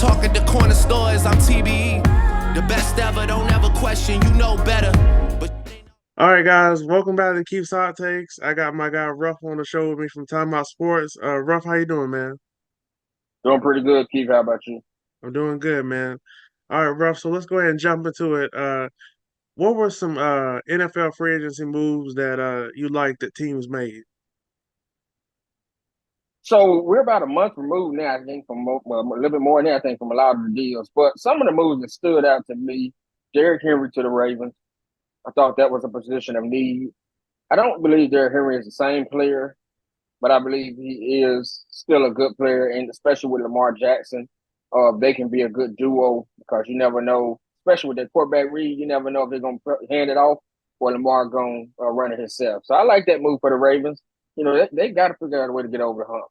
talk at the corner stores, I'm TBE. The best ever, don't ever question, you know better. All right, guys, welcome back to Keith's Hot Takes. I got my guy Ruff on the show with me from Time Out Sports. Ruff, how you doing, man? Doing pretty good, Keith. How about you? I'm doing good, man. All right, Ruff. So let's go ahead and jump into it. What were some NFL free agency moves that you like that teams made? So we're about a month removed now, I think, well, a little bit more than that, I think, from a lot of the deals. But some of the moves that stood out to me, Derrick Henry to the Ravens. I thought that was a position of need. I don't believe Derrick Henry is the same player, but I believe he is still a good player, and especially with Lamar Jackson, they can be a good duo because you never know, especially with that quarterback read, you never know if they're going to hand it off or Lamar going to run it himself. So I like that move for the Ravens. You know, they got to figure out a way to get over the hump.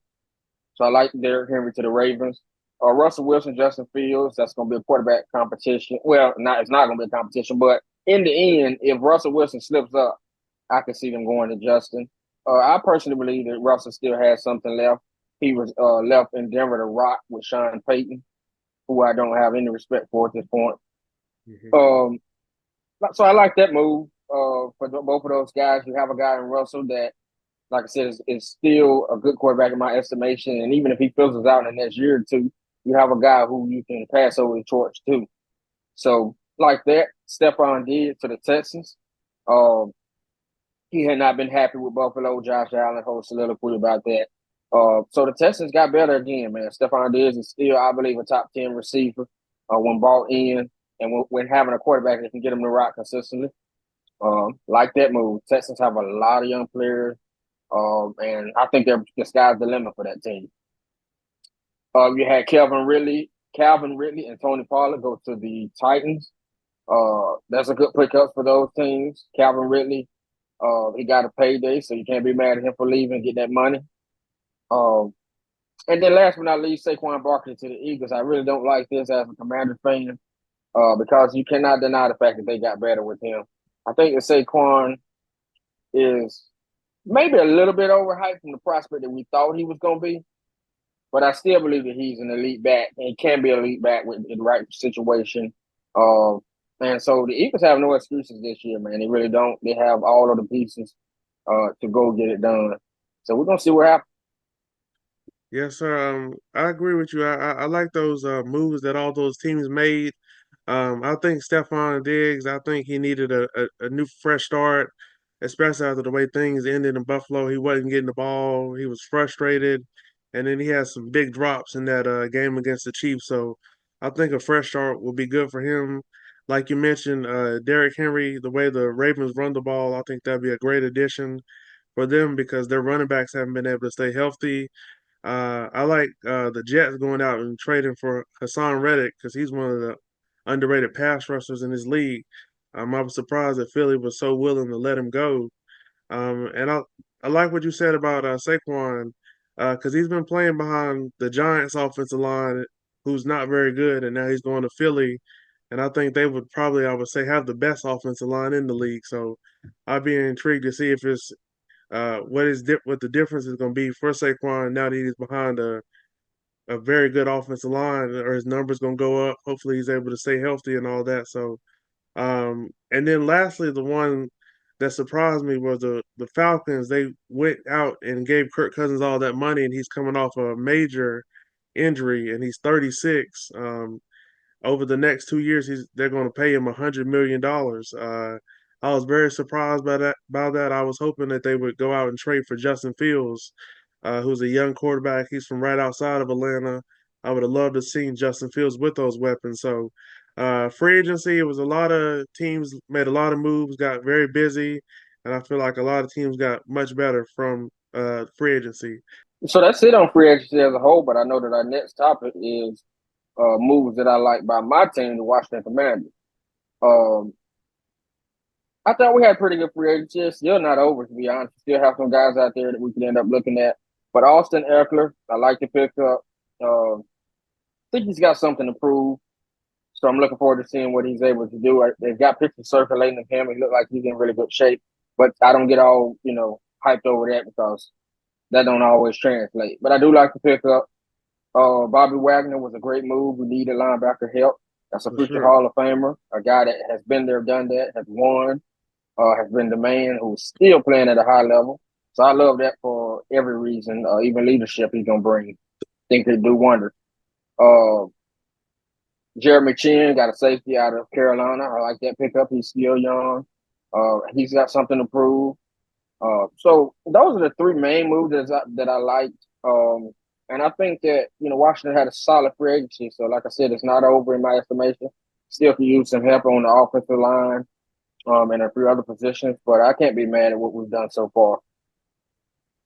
So I like Derrick Henry to the Ravens. Russell Wilson, Justin Fields, that's going to be a quarterback competition. Well, it's not going to be a competition, but in the end, if Russell Wilson slips up, I can see them going to Justin. I personally believe that Russell still has something left. He was left in Denver to rock with Sean Payton, who I don't have any respect for at this point. Mm-hmm. So I like that move for both of those guys. You have a guy in Russell that, like I said, is still a good quarterback in my estimation. And even if he fizzles out in the next year or two, you have a guy who you can pass over the torch to. So like that, Stephon did to the Texans. He had not been happy with Buffalo. Josh Allen whole soliloquy about that. So the Texans got better again, man. Stephon Diggs is still, I believe, a top 10 receiver when brought in and when having a quarterback that can get him to rock consistently. Like that move. Texans have a lot of young players, and I think the sky's the limit for that team. You had Calvin Ridley, and Tony Pollard go to the Titans. That's a good pickup for those teams. Calvin Ridley, he got a payday, so you can't be mad at him for leaving and get that money. And then last but not least, Saquon Barkley to the Eagles. I really don't like this as a Commander fan because you cannot deny the fact that they got better with him. I think that Saquon is maybe a little bit overhyped from the prospect that we thought he was going to be, but I still believe that he's an elite back and he can be an elite back with the right situation. And so the Eagles have no excuses this year, man. They really don't. They have all of the pieces to go get it done. So we're going to see what happens. Yes, sir. I agree with you. I like those moves that all those teams made. I think Stephon Diggs, I think he needed a new fresh start, especially after the way things ended in Buffalo. He wasn't getting the ball. He was frustrated. And then he had some big drops in that game against the Chiefs. So I think a fresh start will be good for him. Like you mentioned, Derrick Henry, the way the Ravens run the ball, I think that'd be a great addition for them because their running backs haven't been able to stay healthy. I like the Jets going out and trading for Hassan Reddick because he's one of the underrated pass rushers in his league. I was surprised that Philly was so willing to let him go. And I like what you said about Saquon because he's been playing behind the Giants' offensive line, who's not very good, and now he's going to Philly. And I think they would probably, I would say, have the best offensive line in the league. So I'd be intrigued to see if it's what the difference is going to be for Saquon now that he's behind a very good offensive line, or his numbers going to go up. Hopefully, he's able to stay healthy and all that. So, and then lastly, the one that surprised me was the Falcons. They went out and gave Kirk Cousins all that money, and he's coming off a major injury, and he's 36. Over the next 2 years, they're going to pay him $100 million. I was very surprised by that. I was hoping that they would go out and trade for Justin Fields, who's a young quarterback. He's from right outside of Atlanta. I would have loved to see Justin Fields with those weapons. So, free agency, it was a lot of teams made a lot of moves, got very busy, and I feel like a lot of teams got much better from free agency. So that's it on free agency as a whole, but I know that our next topic is moves that I like by my team, the Washington Commanders. Um, I thought we had pretty good free agency. It's still not over, to be honest. We still have some guys out there that we can end up looking at. But Austin Eckler, I like to pick up. I think he's got something to prove. So I'm looking forward to seeing what he's able to do. They've got pictures circulating of him. He looked like he's in really good shape. But I don't get all, hyped over that because that don't always translate. But I do like to pick up. Bobby Wagner was a great move. We needed linebacker help. That's a for future sure. Hall of Famer, a guy that has been there, done that, has won, has been the man who's still playing at a high level. So I love that for every reason, even leadership he's gonna bring. Think he'll do wonders. Uh, Jeremy Chin got a safety out of Carolina. I like that pickup. He's still young. He's got something to prove. So those are the three main moves that I liked. And I think that Washington had a solid free agency. So like I said, it's not over in my estimation. Still could use some help on the offensive line, and a few other positions, but I can't be mad at what we've done so far.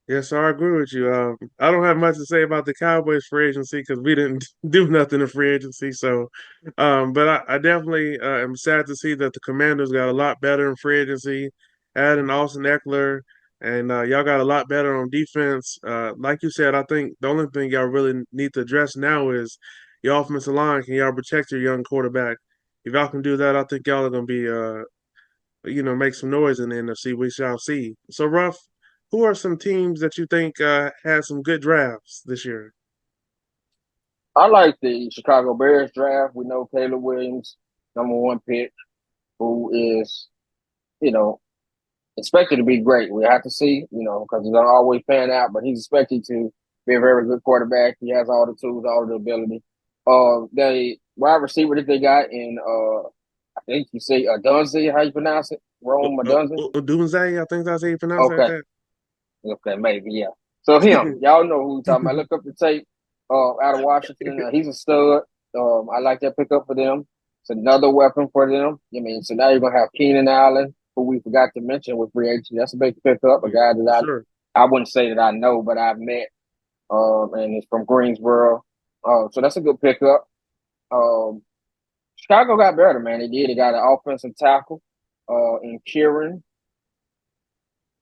Yes, sir, I agree with you. I don't have much to say about the Cowboys free agency because we didn't do nothing in free agency. So, but I definitely am sad to see that the Commanders got a lot better in free agency, adding Austin Eckler, and y'all got a lot better on defense. Like you said, I think the only thing y'all really need to address now is your offensive line. Can y'all protect your young quarterback? If y'all can do that, I think y'all are gonna be make some noise in the NFC. We shall see. So, Ruff, who are some teams that you think had some good drafts this year? I like the Chicago Bears draft. We know Caleb Williams, number one pick, who is, you know, expected to be great. We have to see, because he's gonna always pan out, but he's expected to be a very good quarterback. He has all the tools, all the ability. The wide receiver that they got in, I think you say Dunze, how you pronounce it? Rome Dunze? Dunze, I think that's how you pronounce it like Okay. that. Okay, maybe, yeah. So him, y'all know who we're talking about. Look up the tape out of Washington. He's a stud. I like that pickup for them. It's another weapon for them. I mean, so now you're gonna have Keenan Allen, who we forgot to mention with free agency. That's a big pickup. A guy For that sure. I wouldn't say that I know, but I've met. And he's from Greensboro. So that's a good pickup. Um, Chicago got better, man. They did. They got an offensive tackle in Kieran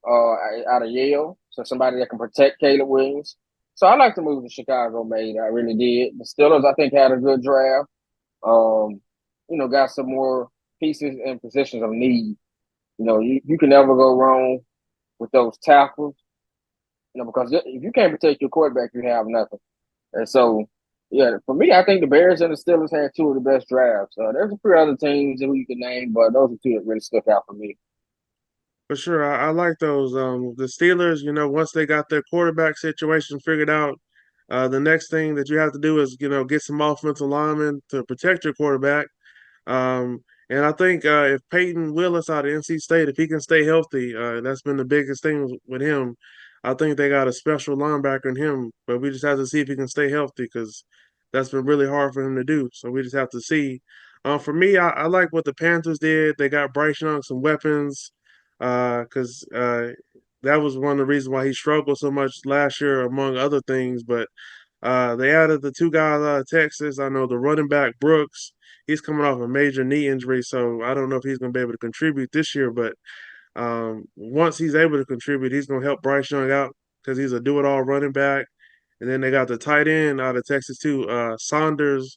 out of Yale. So somebody that can protect Caleb Williams. So I like the move that Chicago made. I really did. The Steelers, I think, had a good draft. Um, got some more pieces and positions of need. You can never go wrong with those tackles. Because if you can't protect your quarterback, you have nothing. And so, yeah, for me, I think the Bears and the Steelers had two of the best drafts. There's a few other teams who you can name, but those are two that really stuck out for me. For sure. I like those. The Steelers, once they got their quarterback situation figured out, the next thing that you have to do is, get some offensive linemen to protect your quarterback. Um, and I think if Peyton Willis out of NC State, if he can stay healthy, that's been the biggest thing with him. I think they got a special linebacker in him, but we just have to see if he can stay healthy because that's been really hard for him to do. So we just have to see. For me, I like what the Panthers did. They got Bryce Young some weapons because that was one of the reasons why he struggled so much last year, among other things. But they added the two guys out of Texas. I know the running back Brooks. He's coming off a major knee injury, so I don't know if he's going to be able to contribute this year. But once he's able to contribute, he's going to help Bryce Young out because he's a do-it-all running back. And then they got the tight end out of Texas too, Saunders,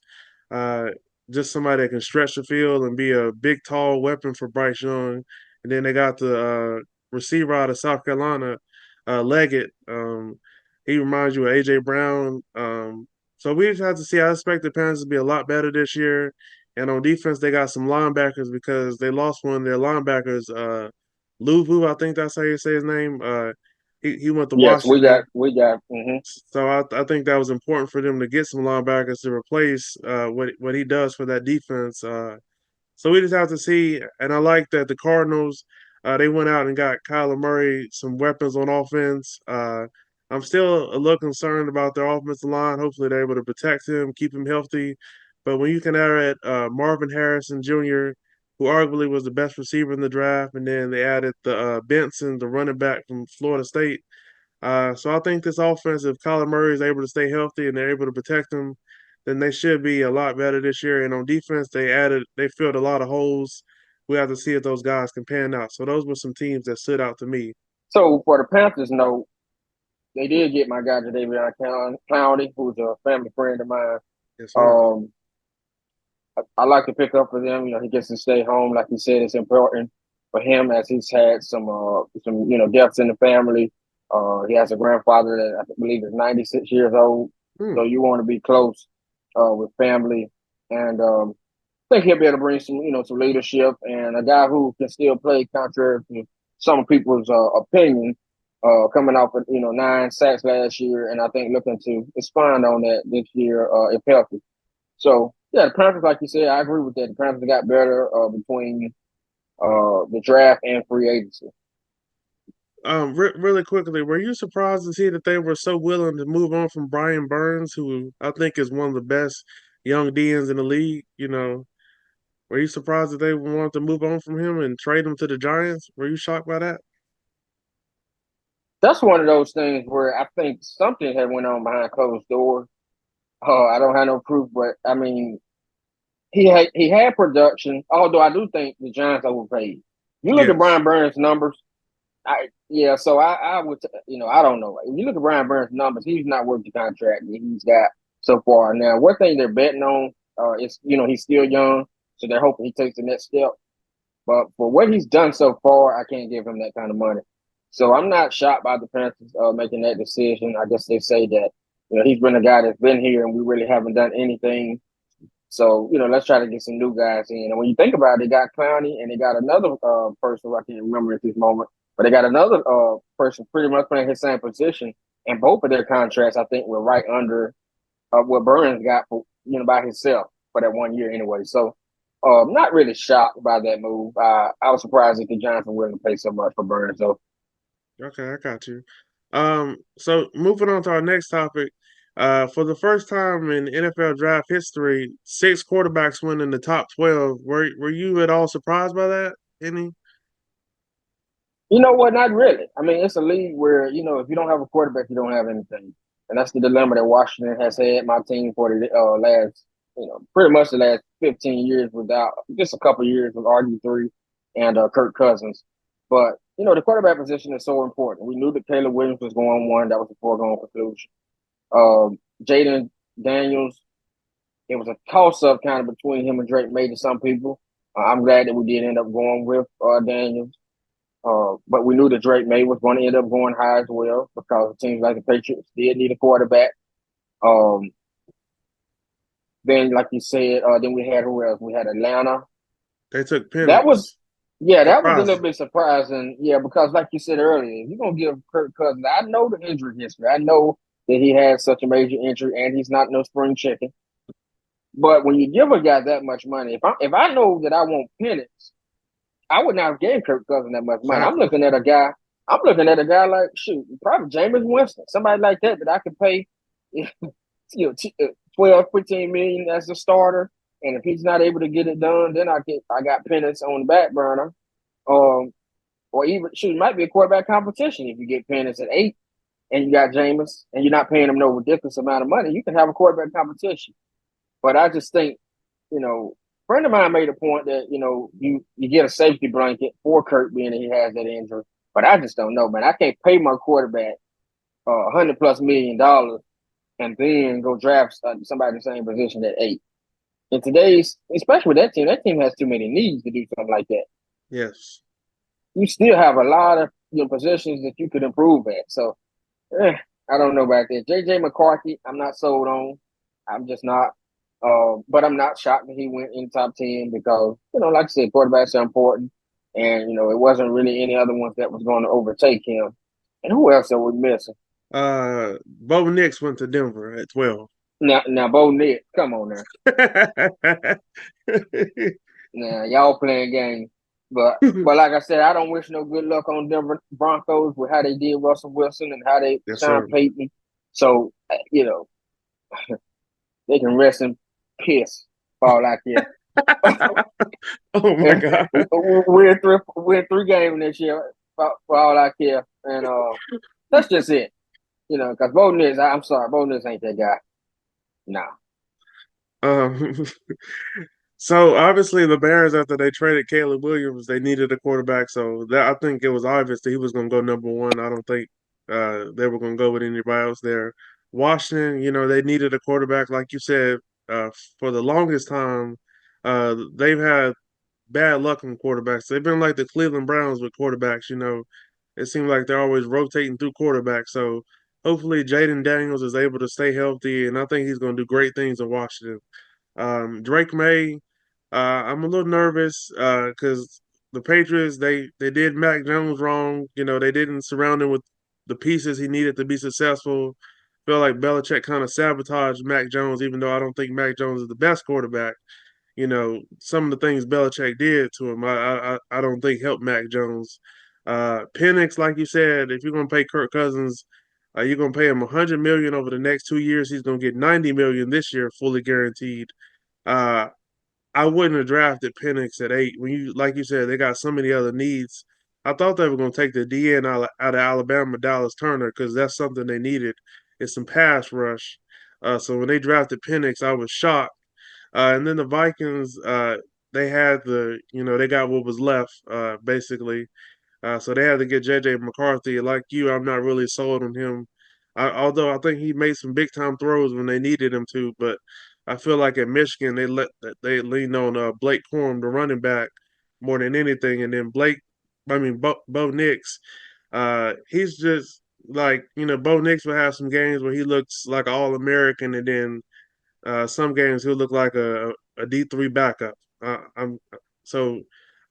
uh, just somebody that can stretch the field and be a big, tall weapon for Bryce Young. And then they got the receiver out of South Carolina, Leggett. He reminds you of AJ Brown. So we just have to see. I expect the Panthers to be a lot better this year. And on defense, they got some linebackers because they lost one of their linebackers, Luvu, I think that's how you say his name. He went to Yes, we got Washington. we got. Mm-hmm. So I think that was important for them to get some linebackers to replace what he does for that defense. So we just have to see. And I like that the Cardinals they went out and got Kyler Murray some weapons on offense. I'm still a little concerned about their offensive line. Hopefully they're able to protect him, keep him healthy. But when you can add Marvin Harrison Jr., who arguably was the best receiver in the draft, and then they added the Benson, the running back from Florida State. So I think this offense, if Kyler Murray is able to stay healthy and they're able to protect him, then they should be a lot better this year. And on defense, they filled a lot of holes. We have to see if those guys can pan out. So those were some teams that stood out to me. So for the Panthers, no, they did get my guy Jadeveon Clowney, who's a family friend of mine. Yes, sir. Um, I like to pick up for them. He gets to stay home. Like you said, it's important for him as he's had some deaths in the family. He has a grandfather that I believe is 96 years old. Hmm. So you want to be close with family, and I think he'll be able to bring some, some leadership and a guy who can still play contrary to some people's opinion. Coming off of 9 sacks last year, and I think looking to expand on that this year if healthy. So yeah, the Panthers, like you said, I agree with that. The Panthers got better between the draft and free agency. Really quickly, were you surprised to see that they were so willing to move on from Brian Burns, who I think is one of the best young DNs in the league? Were you surprised that they wanted to move on from him and trade him to the Giants? Were you shocked by that? That's one of those things where I think something had went on behind closed doors. I don't have no proof, but I mean, he had production. Although I do think the Giants overpaid. You look at Yes. Brian Burns' numbers. Yeah, so I would I don't know. If you look at Brian Burns' numbers, he's not worth the contract that he's got so far. Now, one thing they're betting on is he's still young, so they're hoping he takes the next step. But for what he's done so far, I can't give him that kind of money. So I'm not shocked by the Panthers making that decision. I guess they say that he's been a guy that's been here, and we really haven't done anything. So let's try to get some new guys in. And when you think about it, they got Clowney and they got another person who I can't remember at this moment, but they got another person pretty much playing his same position, and both of their contracts I think were right under what Burns got for by himself for that 1 year anyway. So not really shocked by that move. I was surprised that the Giants were willing to pay so much for Burns. So Okay, I got you. So moving on to our next topic. For the first time in NFL draft history, 6 quarterbacks went in the top 12. Were you at all surprised by that? Any? you know what? Not really. I mean, it's a league where if you don't have a quarterback, you don't have anything, and that's the dilemma that Washington has had my team for the last, pretty much the last 15 years without just a couple years with RG3 and Kirk Cousins. But the quarterback position is so important. We knew that Caleb Williams was going one; that was a foregone conclusion. Jaden Daniels, it was a toss up kind of between him and Drake May to some people. I'm glad that we did end up going with Daniels. But we knew that Drake May was going to end up going high as well because it seems like the Patriots did need a quarterback. Um, then, like you said, then we had who else? We had Atlanta. They took That was, Penix. yeah, that was a little Surprising. bit surprising. Yeah, because like you said earlier, if you're gonna give Kirk Cousins, I know the injury history. I know that he had such a major injury, and he's not no spring chicken. But when you give a guy that much money, if I know that I want Penix, I would not have gave Kirk Cousins that much money. I'm Exactly. looking at a guy. I'm looking at a guy like probably Jameis Winston, somebody like that I could pay, 12, 15 million as a starter. And if he's not able to get it done, then I got Penix on the back burner. Um, or even it might be a quarterback competition if you get Penix at 8 and you got Jameis and you're not paying him no ridiculous amount of money. You can have a quarterback competition. But I just think, a friend of mine made a point that, you get a safety blanket for Kirk being that he has that injury. But I just don't know, man. I can't pay my quarterback $100+ million and then go draft somebody in the same position at 8. In today's, especially with that team has too many needs to do something like that. Yes. You still have a lot of positions that you could improve at. So, I don't know about that. JJ McCarthy, I'm not sold on. I'm just not. But I'm not shocked that he went in top 10 because, like I said, quarterbacks are important. And, it wasn't really any other ones that was going to overtake him. And who else are we missing? Bo Nix went to Denver at 12. Now, Bo Nick, come on now. Now, y'all playing games. But like I said, I don't wish no good luck on Denver Broncos with how they did Russell Wilson and how they Yes, Sean sir. Payton. So, they can rest in piss for all I care. Oh my God. We're 3 games this year for all I care, and that's just it. Because Bo Nix, I'm sorry, Bo Nix ain't that guy. Nah. Um, so obviously the Bears, after they traded Caleb Williams, they needed a quarterback. So that I think it was obvious that he was going to go number one. I don't think they were going to go with anybody else there. Washington, they needed a quarterback, like you said, for the longest time. They've had bad luck on quarterbacks. They've been like the Cleveland Browns with quarterbacks. It seems like they're always rotating through quarterbacks. So hopefully Jaden Daniels is able to stay healthy, and I think he's going to do great things in Washington. Drake May, I'm a little nervous because the Patriots they did Mac Jones wrong. You know, they didn't surround him with the pieces he needed to be successful. Feel like Belichick kind of sabotaged Mac Jones, even though I don't think Mac Jones is the best quarterback. You know, some of the things Belichick did to him, I don't think helped Mac Jones. Penix, like you said, if you're gonna pay Kirk Cousins, you're gonna pay him 100 million over the next 2 years. He's gonna get 90 million this year, fully guaranteed. Uh, I wouldn't have drafted Penix at 8. When you, like you said, they got so many other needs. I thought they were going to take the DN out of Alabama, Dallas Turner, because that's something they needed. It's some pass rush. So when they drafted Penix, I was shocked. And then the Vikings, they had they got what was left, basically. So they had to get JJ McCarthy. Like you, I'm not really sold on him. Although I think he made some big time throws when they needed him to, but I feel like at Michigan they leaned on Blake Corum, the running back, more than anything, and then Bo Nix, he's just like Bo Nix will have some games where he looks like an All American, and then some games he'll look like a D3 backup. I'm so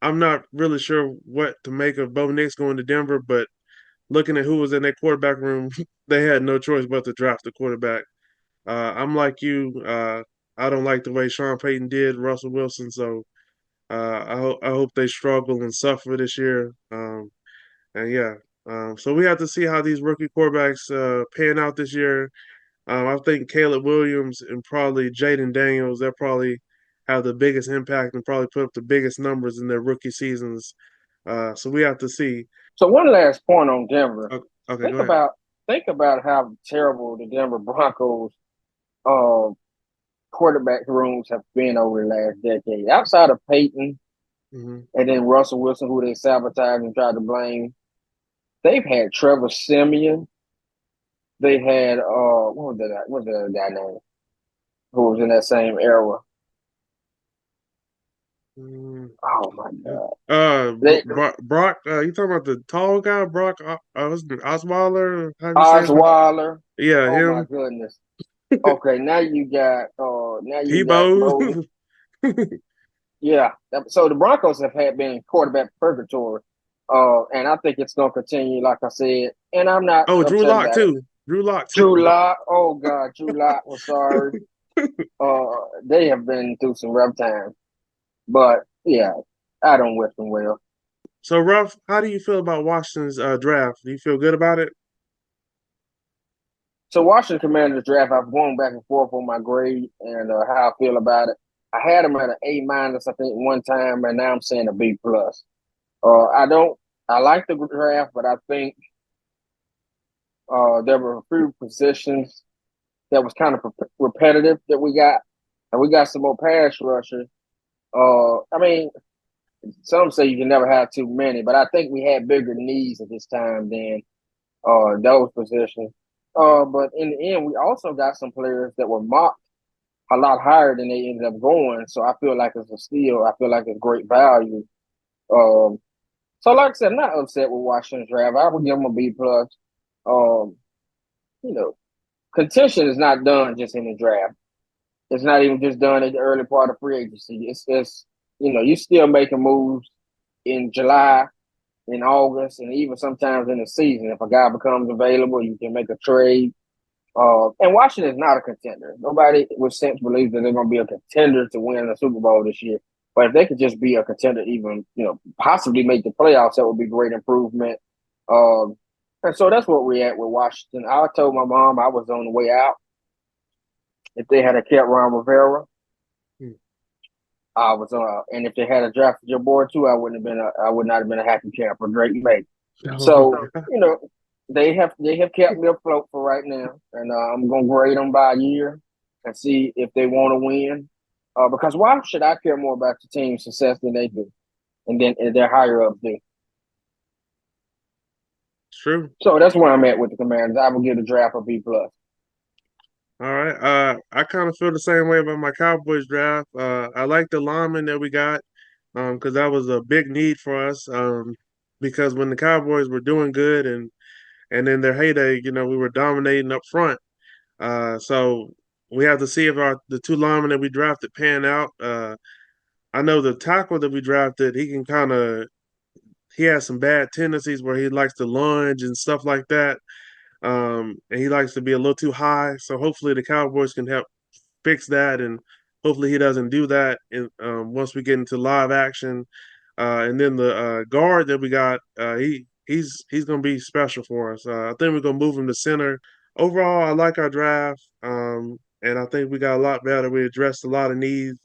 I'm not really sure what to make of Bo Nix going to Denver, but looking at who was in that quarterback room, they had no choice but to draft the quarterback. I'm like you. I don't like the way Sean Payton did Russell Wilson, so I hope they struggle and suffer this year. And yeah, so we have to see how these rookie quarterbacks pan out this year. I think Caleb Williams and probably Jaden Daniels, they'll probably have the biggest impact and probably put up the biggest numbers in their rookie seasons. So we have to see. So one last point on Denver. Okay, okay, go Think ahead. about think about how terrible the Denver Broncos uh, quarterback rooms have been over the last decade. Outside of Peyton Hmm. and then Russell Wilson, who they sabotaged and tried to blame, they've had Trevor Siemian. They had what's the other guy name who was in that same era? Mm, Oh my God. Brock, you talking about the tall guy, Brock? What's his name, Osweiler? How do you say his name? Osweiler. Yeah, Oh my him. goodness. Okay, now you got Bo. Tebow. Yeah. So the Broncos have had been quarterback purgatory. And I think it's gonna continue, like I said. And I'm not Oh, Drew upset Lock about it. too. Drew Lock too. Drew Lock, oh God, Drew Lock was sorry. They have been through some rough times. But yeah, I don't wish them well. So, Ruff, how do you feel about Washington's draft? Do you feel good about it? So Washington Commanders draft, I've gone back and forth on my grade and how I feel about it. I had them at an A minus, I think, one time, and now I'm saying a B plus. I don't, I like the draft, but I think there were a few positions that was kind of repetitive that we got, and we got some more pass rushers. I mean, some say you can never have too many, but I think we had bigger needs at this time than those positions. But in the end, we also got some players that were mocked a lot higher than they ended up going. So I feel like it's a steal. I feel like it's great value. Um, so like I said, I'm not upset with Washington's draft. I would give them a B plus. Um, you know, contention is not done just in the draft. It's not even just done at the early part of free agency. It's you still making moves in July, in August, and even sometimes in the season. If a guy becomes available, you can make a trade. And Washington is not a contender. Nobody with sense believes that they're going to be a contender to win the Super Bowl this year. But if they could just be a contender, even possibly make the playoffs, that would be great improvement. Um, and so that's what we're at with Washington. I told my mom I was on the way out. If they had a kept Ron Rivera, Hmm. I was and if they had a drafted your boy too, I would not have been a happy camper, Drake May. So they have kept me afloat for right now, and I'm gonna grade them by a year and see if they want to win. Because why should I care more about the team's success than they do, and their higher ups do? It's true. So that's where I'm at with the Commanders. I will give the draft a B plus. All right. I kind of feel the same way about my Cowboys draft. I like the lineman that we got, because that was a big need for us. Because when the Cowboys were doing good and and in their heyday, we were dominating up front. So we have to see if the two linemen that we drafted pan out. I know the tackle that we drafted, he has some bad tendencies where he likes to lunge and stuff like that. And he likes to be a little too high. So hopefully the Cowboys can help fix that, and hopefully he doesn't do that. Once we get into live action, and then the guard that we got, he's gonna be special for us. I think we're gonna move him to center. Overall, I like our draft, and I think we got a lot better. We addressed a lot of needs.